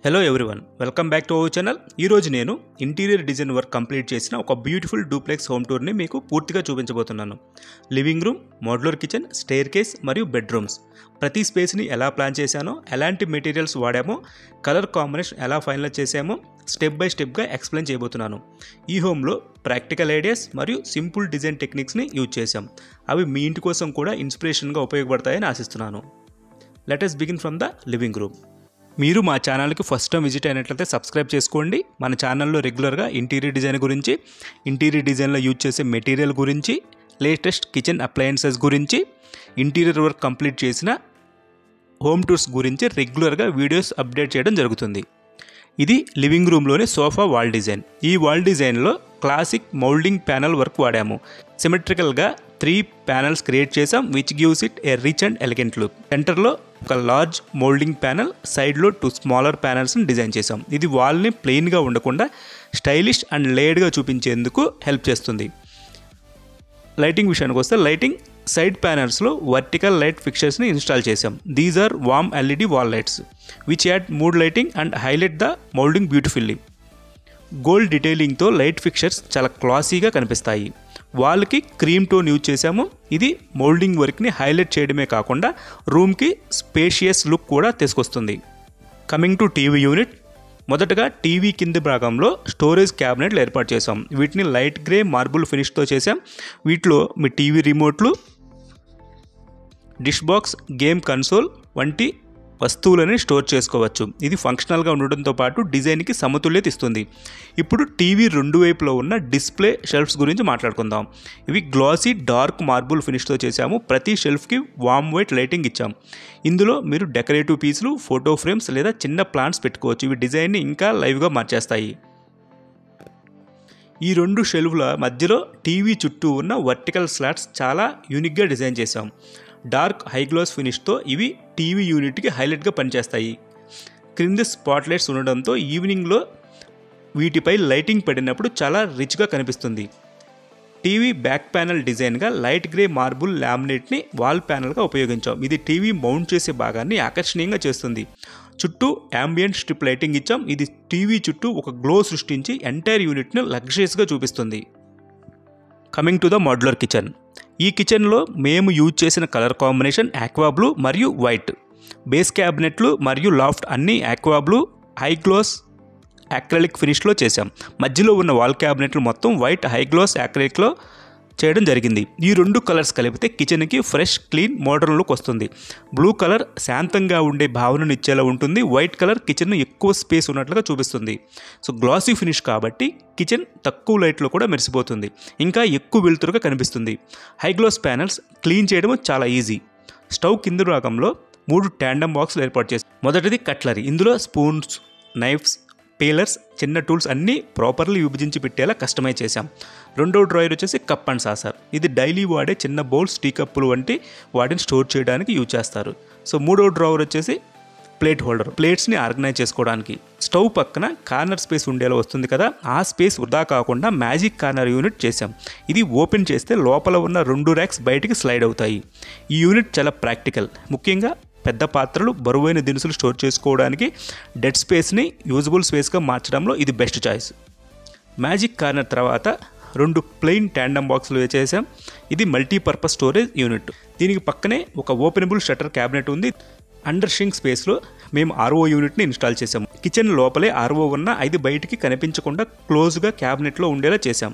Hello everyone, welcome back to our channel. ఈరోజు నేను interior design work complete చేసిన ఒక బ్యూటిఫుల్ డూప్లెక్స్ హోమ్ టూర్ని మీకు పూర్తిగా చూపించబోతున్నాను. Living room, modular kitchen, staircase మరియు బెడ్రూమ్స్, ప్రతి స్పేస్ని ఎలా ప్లాన్ చేశానో, ఎలాంటి మెటీరియల్స్ వాడామో, కలర్ కాంబినేషన్ ఎలా ఫైనల్ చేసామో స్టెప్ బై స్టెప్గా ఎక్స్ప్లెయిన్ చేయబోతున్నాను. ఈ హోమ్లో ప్రాక్టికల్ ఐడియాస్ మరియు సింపుల్ డిజైన్ టెక్నిక్స్ని యూజ్ చేశాం. అవి మీ ఇంటి కోసం కూడా ఇన్స్పిరేషన్గా ఉపయోగపడతాయని ఆశిస్తున్నాను. Let us begin from the living room. మీరు మా ఛానల్కి ఫస్ట్ టైం విజిట్ అయినట్లయితే సబ్స్క్రైబ్ చేసుకోండి. మన ఛానల్లో రెగ్యులర్గా ఇంటీరియర్ డిజైన్ గురించి, ఇంటీరియర్ డిజైన్లో యూజ్ చేసే మెటీరియల్ గురించి, లేటెస్ట్ కిచెన్ అప్లయన్సెస్ గురించి, ఇంటీరియర్ వర్క్ కంప్లీట్ చేసిన హోమ్ టూర్స్ గురించి రెగ్యులర్గా వీడియోస్ అప్డేట్ చేయడం జరుగుతుంది. ఇది లివింగ్ రూమ్లోని సోఫా వాల్ డిజైన్. ఈ వాల్ డిజైన్లో క్లాసిక్ మౌల్డింగ్ ప్యానల్ వర్క్ వాడాము. సిమెట్రికల్గా 3 ప్యానల్స్ క్రియేట్ చేసాం, which gives it A rich and elegant look. సెంటర్లో ఒక లార్జ్ మౌల్డింగ్ ప్యానల్, సైడ్లో 2 స్మాలర్ ప్యానల్స్ని డిజైన్ చేసాం. ఇది వాల్ని ప్లెయిన్గా ఉండకుండా స్టైలిష్ అండ్ లేయర్డ్గా చూపించేందుకు హెల్ప్ చేస్తుంది. లైటింగ్ విషయానికి వస్తే, లైటింగ్ సైడ్ ప్యానల్స్లో వర్టికల్ లైట్ ఫిక్చర్స్ని ఇన్స్టాల్ చేసాం. These are warm LED wall lights which add mood lighting and highlight the moulding beautifully. Gold డీటెయిలింగ్తో లైట్ ఫిక్చర్స్ చాలా క్లాసీగా కనిపిస్తాయి. వాల్కి క్రీమ్ టోన్ యూజ్ చేసాము. ఇది మౌల్డింగ్ వర్క్ని హైలైట్ చేయడమే కాకుండా రూమ్కి స్పేషియస్ లుక్ కూడా తీసుకొస్తుంది. కమింగ్ టు టీవీ యూనిట్, మొదటగా టీవీ కింది భాగంలో స్టోరేజ్ క్యాబినెట్లు ఏర్పాటు చేసాం. వీటిని లైట్ గ్రే మార్బుల్ ఫినిష్తో చేసాం. వీటిలో మీ టీవీ రిమోట్లు, డిష్ బాక్స్, గేమ్ కన్సోల్ వంటి వస్తువులని స్టోర్ చేసుకోవచ్చు. ఇది ఫంక్షనల్గా ఉండడంతో పాటు డిజైన్కి సమతుల్యత ఇస్తుంది. ఇప్పుడు టీవీ 2 వైపులో ఉన్న డిస్ప్లే షెల్ఫ్స్ గురించి మాట్లాడుకుందాం. ఇవి గ్లాసీ డార్క్ మార్బుల్ ఫినిష్తో చేశాము. ప్రతి షెల్ఫ్కి వార్మ్ వైట్ లైటింగ్ ఇచ్చాం. ఇందులో మీరు డెకరేటివ్ పీసులు, ఫోటో ఫ్రేమ్స్ లేదా చిన్న ప్లాంట్స్ పెట్టుకోవచ్చు. ఇవి డిజైన్ని ఇంకా లైవ్గా మార్చేస్తాయి. ఈ 2 షెల్ఫ్ల మధ్యలో టీవీ చుట్టూ ఉన్న వర్టికల్ స్లాట్స్ చాలా యూనిక్గా డిజైన్ చేశాం. డార్క్ హై గ్లాస్ ఫినిష్తో ఇవి టీవీ యూనిట్కి హైలైట్గా పనిచేస్తాయి. క్రింద స్పాట్ లైట్స్ ఉండడంతో ఈవినింగ్లో వీటిపై లైటింగ్ పడినప్పుడు చాలా రిచ్గా కనిపిస్తుంది. టీవీ బ్యాక్ ప్యానల్ డిజైన్గా లైట్ గ్రే మార్బుల్ లామినేట్ని వాల్ ప్యానల్గా ఉపయోగించాం. ఇది టీవీ మౌంట్ చేసే భాగాన్ని ఆకర్షణీయంగా చేస్తుంది. చుట్టూ యాంబియంట్ స్ట్రిప్ లైటింగ్ ఇచ్చాం. ఇది టీవీ చుట్టూ ఒక గ్లో సృష్టించి ఎంటైర్ యూనిట్ను లగ్జరియస్గా చూపిస్తుంది. Coming to the modular kitchen. ఈ కిచెన్లో మేము యూజ్ చేసిన కలర్ కాంబినేషన్ ఆక్వా బ్లూ మరియు వైట్. బేస్ క్యాబినెట్లు మరియు లాఫ్ట్ అన్నీ aqua blue high gloss acrylic ఫినిష్లో చేశాం. మధ్యలో ఉన్న వాల్ క్యాబినెట్లు మొత్తం వైట్ హై గ్లాస్ యాక్రిలిక్లో చేయడం జరిగింది. ఈ 2 కలర్స్ కలిపితే కిచెన్కి ఫ్రెష్, క్లీన్, మోడర్న్ లుక్ వస్తుంది. బ్లూ కలర్ శాంతంగా ఉండే భావనను ఇచ్చేలా ఉంటుంది. వైట్ కలర్ కిచెన్ ఎక్కువ స్పేస్ ఉన్నట్లుగా చూపిస్తుంది. సో గ్లాసీ ఫినిష్ కాబట్టి కిచెన్ తక్కువ లైట్లో కూడా మెరిసిపోతుంది, ఇంకా ఎక్కువ వెలుతురుగా కనిపిస్తుంది. హై గ్లాస్ ప్యానల్స్ క్లీన్ చేయడం చాలా ఈజీ. స్టవ్ కింది భాగంలో 3 ట్యాండమ్ బాక్సులు ఏర్పాటు చేస్తాం. మొదటిది కట్లరీ. ఇందులో స్పూన్స్, నైఫ్స్, పేలర్స్, చిన్న టూల్స్ అన్నీ ప్రాపర్లీ విభజించి పెట్టేలా కస్టమైజ్ చేశాం. రెండో డ్రాయర్ వచ్చేసి కప్ అండ్ సాసర్. ఇది డైలీ వాడే చిన్న బౌల్స్, టీ కప్పులు వంటి వాటిని స్టోర్ చేయడానికి యూజ్ చేస్తారు. సో మూడో డ్రావర్ వచ్చేసి ప్లేట్ హోల్డర్, ప్లేట్స్ని ఆర్గనైజ్ చేసుకోవడానికి. స్టవ్ పక్కన కార్నర్ స్పేస్ ఉండేలా వస్తుంది కదా, ఆ స్పేస్ వృధా కాకుండా మ్యాజిక్ కార్నర్ యూనిట్ చేశాం. ఇది ఓపెన్ చేస్తే లోపల ఉన్న 2 ర్యాక్స్ బయటికి స్లైడ్ అవుతాయి. ఈ యూనిట్ చాలా ప్రాక్టికల్, ముఖ్యంగా పెద్ద పాత్రలు, బరువైన దినుసులు స్టోర్ చేసుకోవడానికి. డెడ్ స్పేస్ని యూజబుల్ స్పేస్గా మార్చడంలో ఇది బెస్ట్ చాయిస్. మ్యాజిక్ కార్నర్ తర్వాత 2 ప్లెయిన్ ట్యాండమ్ బాక్సులు వేసేసాం. ఇది మల్టీపర్పస్ స్టోరేజ్ యూనిట్. దీనికి పక్కనే ఒక ఓపెనబుల్ షట్టర్ క్యాబినెట్ ఉంది. అండర్ షింక్ స్పేస్లో మేము RO యూనిట్ని ఇన్స్టాల్ చేసాం. కిచెన్ లోపలే RO ఉన్నా ఇది బయటికి కనిపించకుండా క్లోజ్గా క్యాబినెట్లో ఉండేలా చేసాం.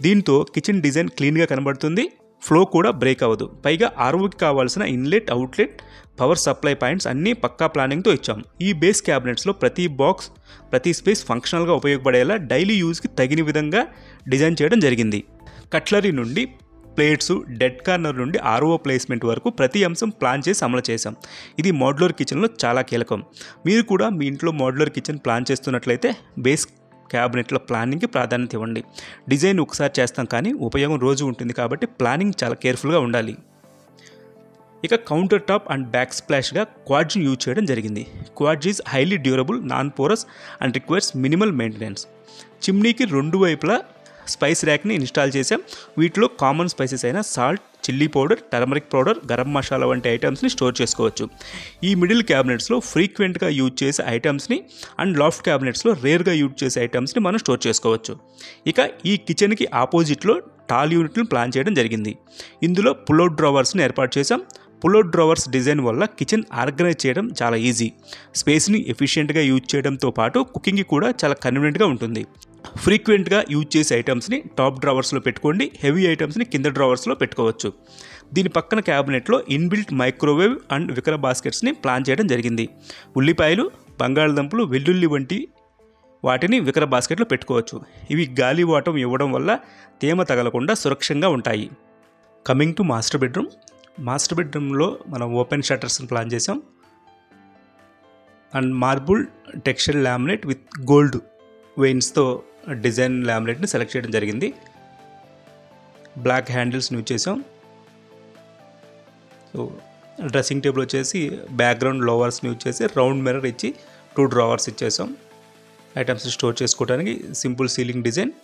దీంతో కిచెన్ డిజైన్ క్లీన్గా కనబడుతుంది, ఫ్లో కూడా బ్రేక్ అవ్వదు. పైగా ROకి కావాల్సిన inlet, outlet, power supply points అన్నీ పక్కా ప్లానింగ్తో ఇచ్చాం. ఈ బేస్ క్యాబినెట్స్లో ప్రతి బాక్స్, ప్రతి స్పేస్ ఫంక్షనల్గా ఉపయోగపడేలా డైలీ యూజ్కి తగిన విధంగా డిజైన్ చేయడం జరిగింది. కట్లరీ నుండి ప్లేట్స్, డెడ్ కార్నర్ నుండి RO ప్లేస్మెంట్ వరకు ప్రతి అంశం ప్లాన్ చేసి అమలు చేశాం. ఇది మోడ్యులర్ కిచెన్లో చాలా కీలకం. మీరు కూడా మీ ఇంట్లో మోడ్యులర్ కిచెన్ ప్లాన్ చేస్తున్నట్లయితే బేస్ క్యాబినెట్ల ప్లానింగ్కి ప్రాధాన్యత ఇవ్వండి. డిజైన్ ఒకసారి చేస్తాం కానీ ఉపయోగం రోజు ఉంటుంది కాబట్టి ప్లానింగ్ చాలా కేర్ఫుల్గా ఉండాలి. ఇక కౌంటర్ టాప్ అండ్ బ్యాక్ స్ప్లాష్గా క్వాడ్జ్ని యూజ్ చేయడం జరిగింది. Quartz is highly durable, non porous and requires minimal maintenance. చిమ్నీకి 2 వైపులా స్పైస్ ర్యాక్ని ఇన్స్టాల్ చేసాం. వీటిలో కామన్ స్పైసెస్ అయిన salt, chilli powder, turmeric powder, garam masala వంటి ఐటమ్స్ని స్టోర్ చేసుకోవచ్చు. ఈ మిడిల్ క్యాబినెట్స్లో ఫ్రీక్వెంట్గా యూజ్ చేసే ఐటమ్స్ని అండ్ లాఫ్ట్ క్యాబినెట్స్లో రేర్గా యూజ్ చేసే ఐటమ్స్ని మనం స్టోర్ చేసుకోవచ్చు. ఇక ఈ కిచెన్కి ఆపోజిట్లో టాల్ యూనిట్ను ప్లాన్ చేయడం జరిగింది. ఇందులో పుల్అవుట్ డ్రావర్స్ని ఏర్పాటు చేసాం. పుల్అవుట్ డ్రావర్స్ డిజైన్ వల్ల కిచెన్ ఆర్గనైజ్ చేయడం చాలా ఈజీ. స్పేస్ని ఎఫిషియెంట్గా యూజ్ చేయడంతో పాటు కుకింగ్కి కూడా చాలా కన్వీనియంట్గా ఉంటుంది. ఫ్రీక్వెంట్గా యూజ్ చేసే ఐటమ్స్ని టాప్ డ్రావర్స్లో పెట్టుకోండి, హెవీ ఐటమ్స్ని కింద డ్రావర్స్లో పెట్టుకోవచ్చు. దీని పక్కన క్యాబినెట్లో ఇన్బిల్ట్ మైక్రోవేవ్ అండ్ వికర బాస్కెట్స్ని ప్లాన్ చేయడం జరిగింది. ఉల్లిపాయలు, బంగాళదుంపలు, వెల్లుల్లి వంటి వాటిని వికర బాస్కెట్లో పెట్టుకోవచ్చు. ఇవి గాలి వాటం ఇవ్వడం వల్ల తేమ తగలకుండా సురక్షంగా ఉంటాయి. Coming to master bedroom. Master బెడ్రూమ్లో మనం ఓపెన్ షట్టర్స్ని ప్లాన్ చేసాం and marble texture laminate with gold వెయిన్స్తో డిజైన్ లామినేట్ని సెలెక్ట్ చేయడం జరిగింది. బ్లాక్ హ్యాండిల్స్ని యూజ్ చేసాం. సో డ్రెస్సింగ్ టేబుల్ వచ్చేసి బ్యాక్గ్రౌండ్ లోవర్స్ని యూజ్ చేసి రౌండ్ మిర్రర్ ఇచ్చి 2 డ్రావర్స్ ఇచ్చేసాం ఐటమ్స్ని స్టోర్ చేసుకోవడానికి. Simple ceiling design.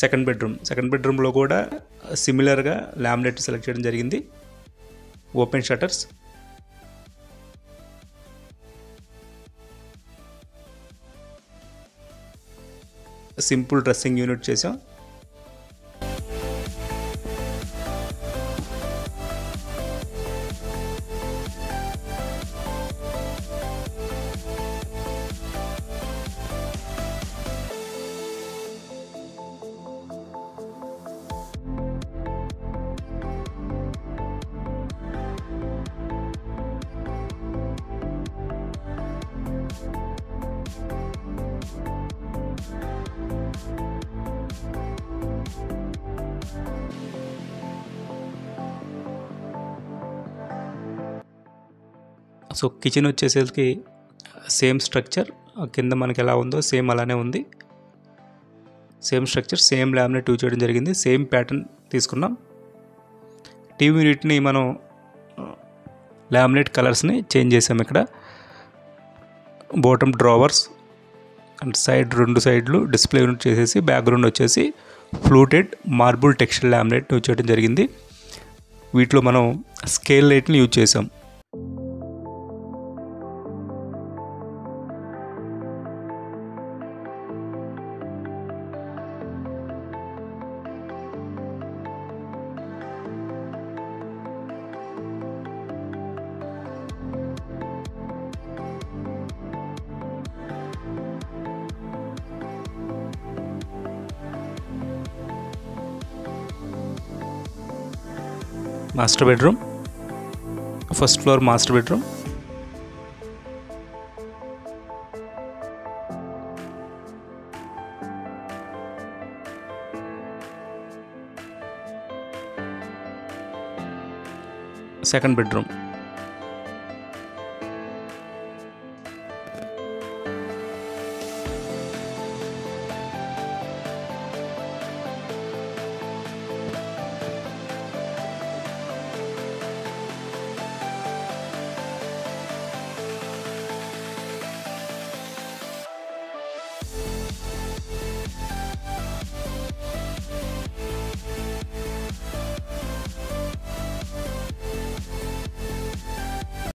సెకండ్ బెడ్రూమ్లో కూడా సిమిలర్గా లామినేట్ సెలెక్ట్ చేయడం జరిగింది. Open shutters. Simple dressing unit చేసాం. సో కిచెన్ వచ్చేసరికి సేమ్ స్ట్రక్చర్, కింద మనకి ఎలా ఉందో సేమ్ అలానే ఉంది. Same structure, same laminate use చేయడం జరిగింది. సేమ్ ప్యాటర్న్ తీసుకున్నాం. టీవీ యూనిట్ని మనం లామినేట్ కలర్స్ని చేంజ్ చేసాం. ఇక్కడ బాటమ్ డ్రావర్స్ అండ్ రెండు సైడ్లు డిస్ప్లే యూనిట్ చేసేసి బ్యాక్గ్రౌండ్ వచ్చేసి fluted marble texture laminate use చేయడం జరిగింది. వీటిలో మనం స్కేల్ లైట్ని యూజ్ చేసాం. Master bedroom, first floor master bedroom. Second bedroom.